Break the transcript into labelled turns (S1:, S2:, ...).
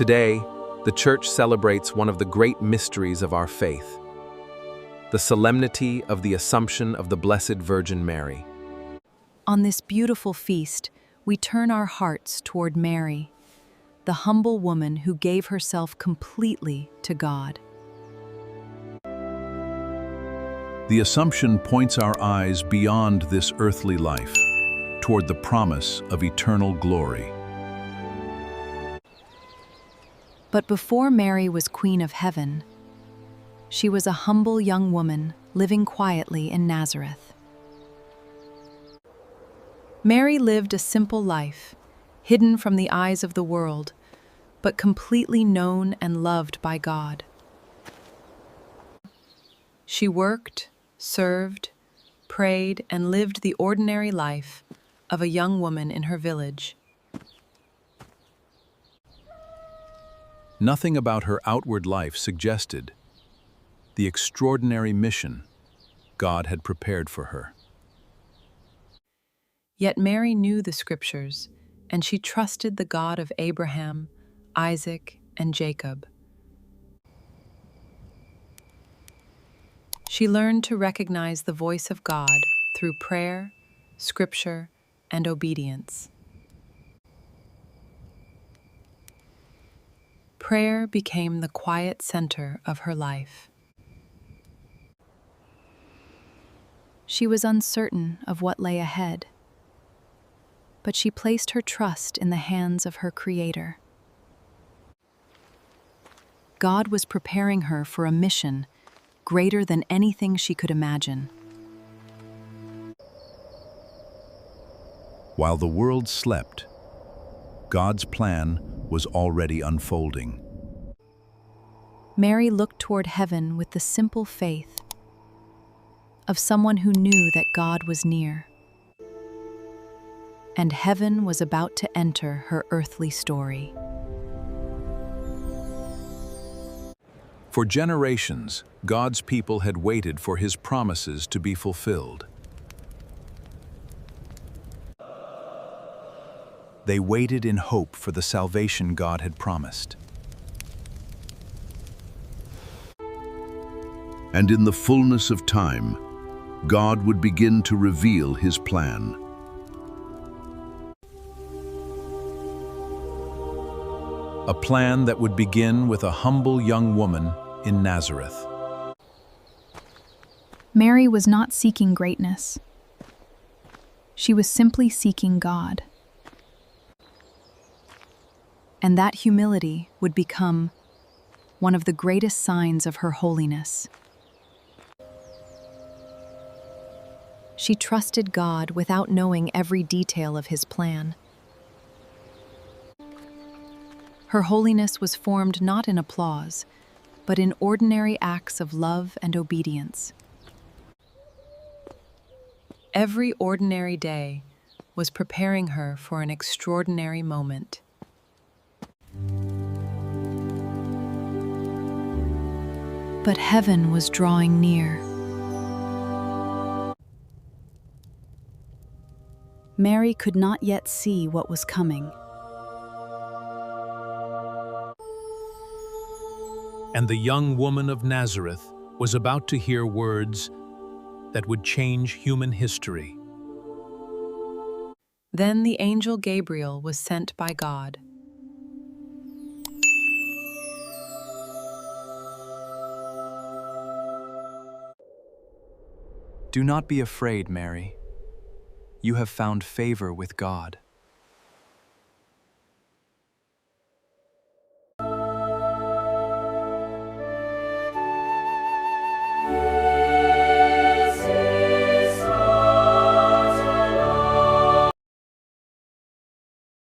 S1: Today, the Church celebrates one of the great mysteries of our faith, the solemnity of the Assumption of the Blessed Virgin Mary.
S2: On this beautiful feast, we turn our hearts toward Mary, the humble woman who gave herself completely to God.
S3: The Assumption points our eyes beyond this earthly life, toward the promise of eternal glory.
S2: But before Mary was Queen of Heaven, she was a humble young woman living quietly in Nazareth. Mary lived a simple life, hidden from the eyes of the world, but completely known and loved by God. She worked, served, prayed, and lived the ordinary life of a young woman in her village.
S3: Nothing about her outward life suggested the extraordinary mission God had prepared for her.
S2: Yet Mary knew the Scriptures, and she trusted the God of Abraham, Isaac, and Jacob. She learned to recognize the voice of God through prayer, Scripture, and obedience. Prayer became the quiet center of her life. She was uncertain of what lay ahead, but she placed her trust in the hands of her Creator. God was preparing her for a mission greater than anything she could imagine.
S3: While the world slept, God's plan was already unfolding.
S2: Mary looked toward heaven with the simple faith of someone who knew that God was near, and heaven was about to enter her earthly story.
S3: For generations, God's people had waited for His promises to be fulfilled. They waited in hope for the salvation God had promised. And in the fullness of time, God would begin to reveal His plan. A plan that would begin with a humble young woman in Nazareth.
S4: Mary was not seeking greatness. She was simply seeking God. And that humility would become one of the greatest signs of her holiness. She trusted God without knowing every detail of His plan. Her holiness was formed not in applause, but in ordinary acts of love and obedience.
S2: Every ordinary day was preparing her for an extraordinary moment.
S4: But heaven was drawing near. Mary could not yet see what was coming.
S5: And the young woman of Nazareth was about to hear words that would change human history.
S2: Then the angel Gabriel was sent by God.
S6: Do not be afraid, Mary. You have found favor with God.